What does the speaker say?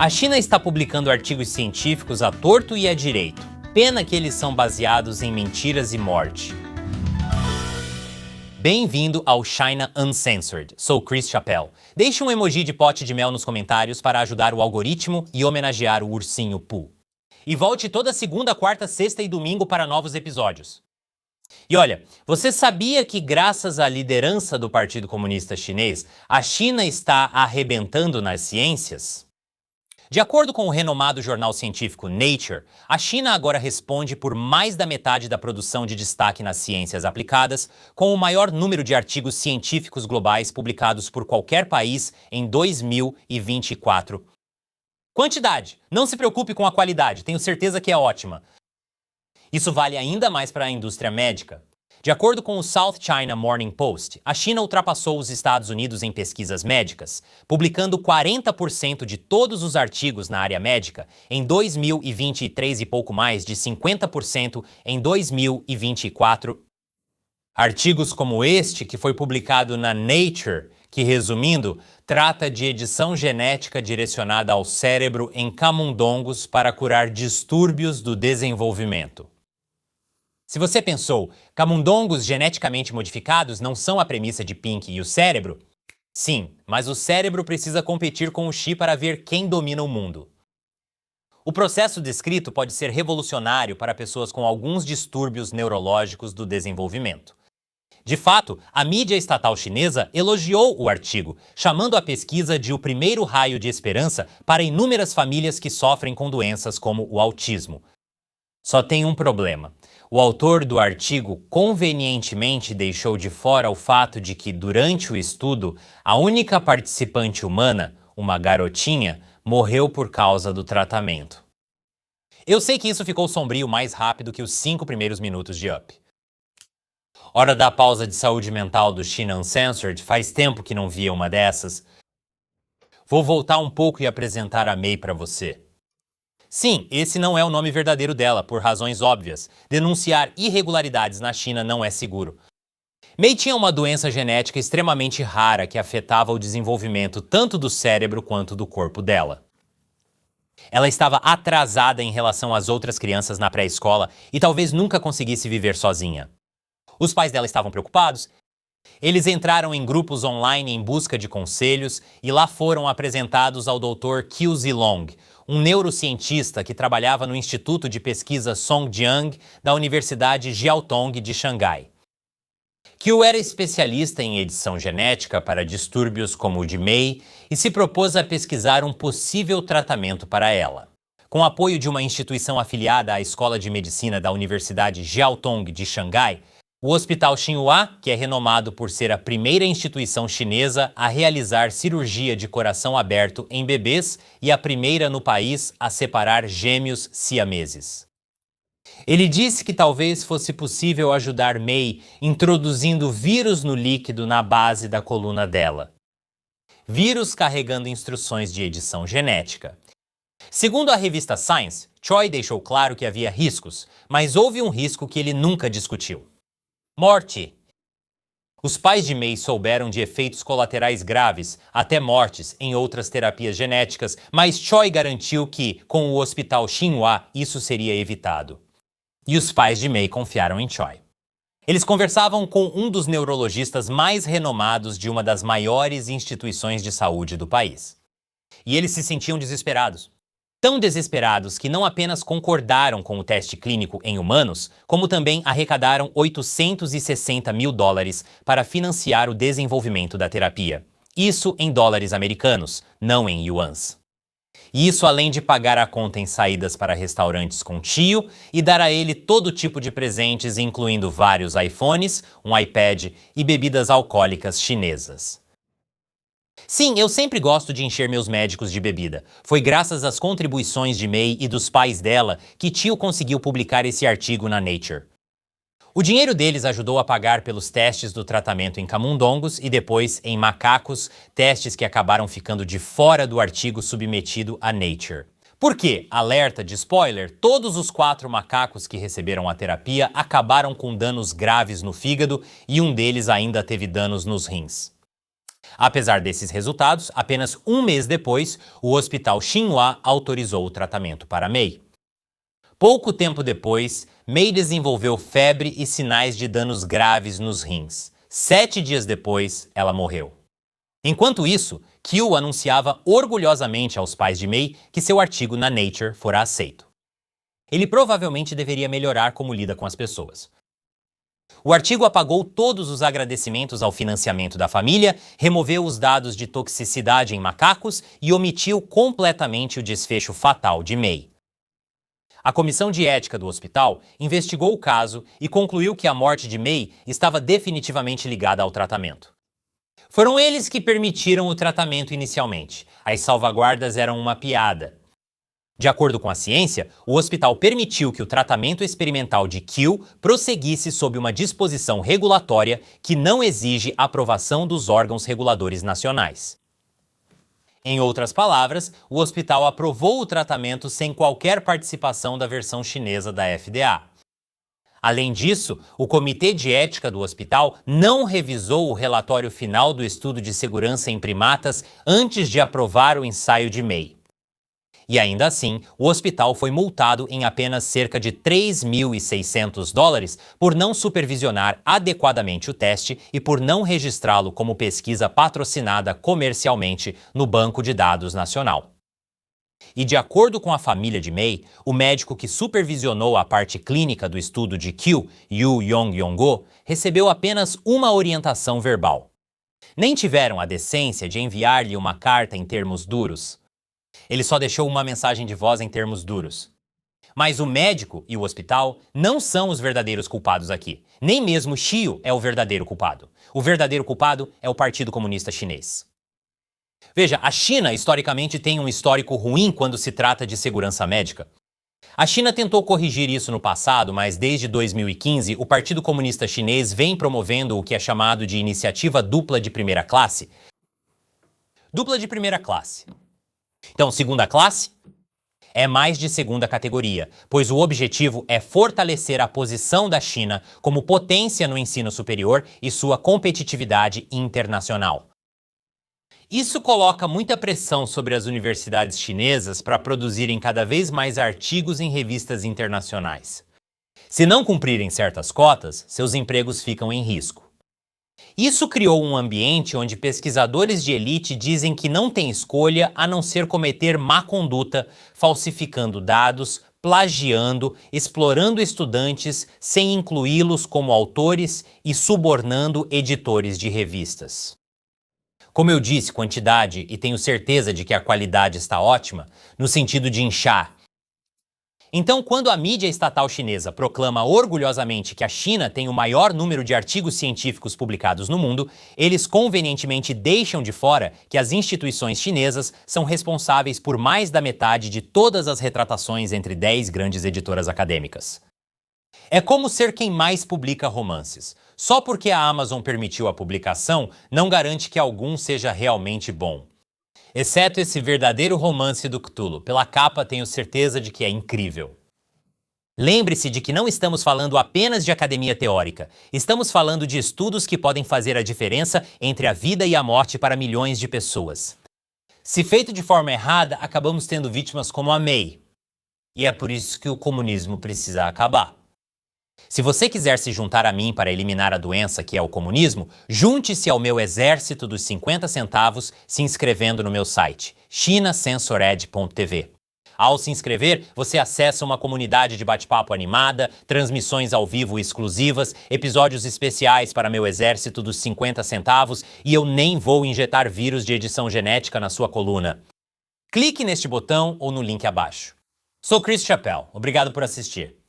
A China está publicando artigos científicos à torto e à direito. Pena que eles são baseados em mentiras e morte. Bem-vindo ao China Uncensored. Sou Chris Chappell. Deixe um emoji de pote de mel nos comentários para ajudar o algoritmo e homenagear o ursinho Pooh. E volte toda segunda, quarta, sexta e domingo para novos episódios. E olha, você sabia que graças à liderança do Partido Comunista Chinês, a China está arrebentando nas ciências? De acordo com o renomado jornal científico Nature, a China agora responde por mais da metade da produção de destaque nas ciências aplicadas, com o maior número de artigos científicos globais publicados por qualquer país em 2024. Quantidade. Não se preocupe com a qualidade, tenho certeza que é ótima. Isso vale ainda mais para a indústria médica. De acordo com o South China Morning Post, a China ultrapassou os Estados Unidos em pesquisas médicas, publicando 40% de todos os artigos na área médica em 2023 e pouco mais de 50% em 2024. Artigos como este, que foi publicado na Nature, que, resumindo, trata de edição genética direcionada ao cérebro em camundongos para curar distúrbios do desenvolvimento. Se você pensou, camundongos geneticamente modificados não são a premissa de Pink e o cérebro? Sim, mas o cérebro precisa competir com o Xi para ver quem domina o mundo. O processo descrito pode ser revolucionário para pessoas com alguns distúrbios neurológicos do desenvolvimento. De fato, a mídia estatal chinesa elogiou o artigo, chamando a pesquisa de o primeiro raio de esperança para inúmeras famílias que sofrem com doenças como o autismo. Só tem um problema. O autor do artigo convenientemente deixou de fora o fato de que, durante o estudo, a única participante humana, uma garotinha, morreu por causa do tratamento. Eu sei que isso ficou sombrio mais rápido que os 5 primeiros minutos de Up. Hora da pausa de saúde mental do China Uncensored, faz tempo que não via uma dessas. Vou voltar um pouco e apresentar a Mei para você. Sim, esse não é o nome verdadeiro dela, por razões óbvias. Denunciar irregularidades na China não é seguro. Mei tinha uma doença genética extremamente rara que afetava o desenvolvimento tanto do cérebro quanto do corpo dela. Ela estava atrasada em relação às outras crianças na pré-escola e talvez nunca conseguisse viver sozinha. Os pais dela estavam preocupados. Eles entraram em grupos online em busca de conselhos e lá foram apresentados ao Dr. Qiu Zilong, um neurocientista que trabalhava no Instituto de Pesquisa Songjiang da Universidade Jiaotong de Xangai. Qiu era especialista em edição genética para distúrbios como o de Mei e se propôs a pesquisar um possível tratamento para ela. Com apoio de uma instituição afiliada à Escola de Medicina da Universidade Jiaotong de Xangai, o Hospital Tsinghua, que é renomado por ser a primeira instituição chinesa a realizar cirurgia de coração aberto em bebês e a primeira no país a separar gêmeos siameses. Ele disse que talvez fosse possível ajudar Mei introduzindo vírus no líquido na base da coluna dela. Vírus carregando instruções de edição genética. Segundo a revista Science, Choi deixou claro que havia riscos, mas houve um risco que ele nunca discutiu. Morte. Os pais de Mei souberam de efeitos colaterais graves, até mortes, em outras terapias genéticas, mas Choi garantiu que, com o Hospital Tsinghua, isso seria evitado. E os pais de Mei confiaram em Choi. Eles conversavam com um dos neurologistas mais renomados de uma das maiores instituições de saúde do país. E eles se sentiam desesperados. Tão desesperados que não apenas concordaram com o teste clínico em humanos, como também arrecadaram $860 mil para financiar o desenvolvimento da terapia. Isso em dólares americanos, não em yuans. E isso além de pagar a conta em saídas para restaurantes com tio e dar a ele todo tipo de presentes, incluindo vários iPhones, um iPad e bebidas alcoólicas chinesas. Sim, eu sempre gosto de encher meus médicos de bebida. Foi graças às contribuições de Mei e dos pais dela que tio conseguiu publicar esse artigo na Nature. O dinheiro deles ajudou a pagar pelos testes do tratamento em camundongos e depois em macacos, testes que acabaram ficando de fora do artigo submetido à Nature. Por quê? Alerta de spoiler, todos os 4 macacos que receberam a terapia acabaram com danos graves no fígado e um deles ainda teve danos nos rins. Apesar desses resultados, apenas um mês depois, o hospital Xinhua autorizou o tratamento para Mei. Pouco tempo depois, Mei desenvolveu febre e sinais de danos graves nos rins. 7 dias depois, ela morreu. Enquanto isso, Qiu anunciava orgulhosamente aos pais de Mei que seu artigo na Nature fora aceito. Ele provavelmente deveria melhorar como lida com as pessoas. O artigo apagou todos os agradecimentos ao financiamento da família, removeu os dados de toxicidade em macacos e omitiu completamente o desfecho fatal de Mei. A comissão de ética do hospital investigou o caso e concluiu que a morte de Mei estava definitivamente ligada ao tratamento. Foram eles que permitiram o tratamento inicialmente. As salvaguardas eram uma piada. De acordo com a ciência, o hospital permitiu que o tratamento experimental de Qiu prosseguisse sob uma disposição regulatória que não exige aprovação dos órgãos reguladores nacionais. Em outras palavras, o hospital aprovou o tratamento sem qualquer participação da versão chinesa da FDA. Além disso, o Comitê de Ética do hospital não revisou o relatório final do estudo de segurança em primatas antes de aprovar o ensaio de Mei. E ainda assim, o hospital foi multado em apenas cerca de $3.600 por não supervisionar adequadamente o teste e por não registrá-lo como pesquisa patrocinada comercialmente no Banco de Dados Nacional. E de acordo com a família de Mei, o médico que supervisionou a parte clínica do estudo de Qiu, Yu Yong-Yong-go, recebeu apenas uma orientação verbal. Nem tiveram a decência de enviar-lhe uma carta em termos duros. Ele só deixou uma mensagem de voz em termos duros. Mas o médico e o hospital não são os verdadeiros culpados aqui. Nem mesmo Xiu é o verdadeiro culpado. O verdadeiro culpado é o Partido Comunista Chinês. Veja, a China historicamente tem um histórico ruim quando se trata de segurança médica. A China tentou corrigir isso no passado, mas desde 2015 o Partido Comunista Chinês vem promovendo o que é chamado de iniciativa dupla de primeira classe. Dupla de primeira classe. Então, segunda classe é mais de segunda categoria, pois o objetivo é fortalecer a posição da China como potência no ensino superior e sua competitividade internacional. Isso coloca muita pressão sobre as universidades chinesas para produzirem cada vez mais artigos em revistas internacionais. Se não cumprirem certas cotas, seus empregos ficam em risco. Isso criou um ambiente onde pesquisadores de elite dizem que não tem escolha a não ser cometer má conduta, falsificando dados, plagiando, explorando estudantes sem incluí-los como autores e subornando editores de revistas. Como eu disse, quantidade, e tenho certeza de que a qualidade está ótima, no sentido de inchar. Então, quando a mídia estatal chinesa proclama orgulhosamente que a China tem o maior número de artigos científicos publicados no mundo, eles convenientemente deixam de fora que as instituições chinesas são responsáveis por mais da metade de todas as retratações entre 10 grandes editoras acadêmicas. É como ser quem mais publica romances. Só porque a Amazon permitiu a publicação, não garante que algum seja realmente bom. Exceto esse verdadeiro romance do Cthulhu. Pela capa tenho certeza de que é incrível. Lembre-se de que não estamos falando apenas de academia teórica. Estamos falando de estudos que podem fazer a diferença entre a vida e a morte para milhões de pessoas. Se feito de forma errada, acabamos tendo vítimas como a Mei. E é por isso que o comunismo precisa acabar. Se você quiser se juntar a mim para eliminar a doença que é o comunismo, junte-se ao meu exército dos 50 centavos se inscrevendo no meu site, chinacensored.tv. Ao se inscrever, você acessa uma comunidade de bate-papo animada, transmissões ao vivo exclusivas, episódios especiais para meu exército dos 50 centavos e eu nem vou injetar vírus de edição genética na sua coluna. Clique neste botão ou no link abaixo. Sou Chris Chappell. Obrigado por assistir.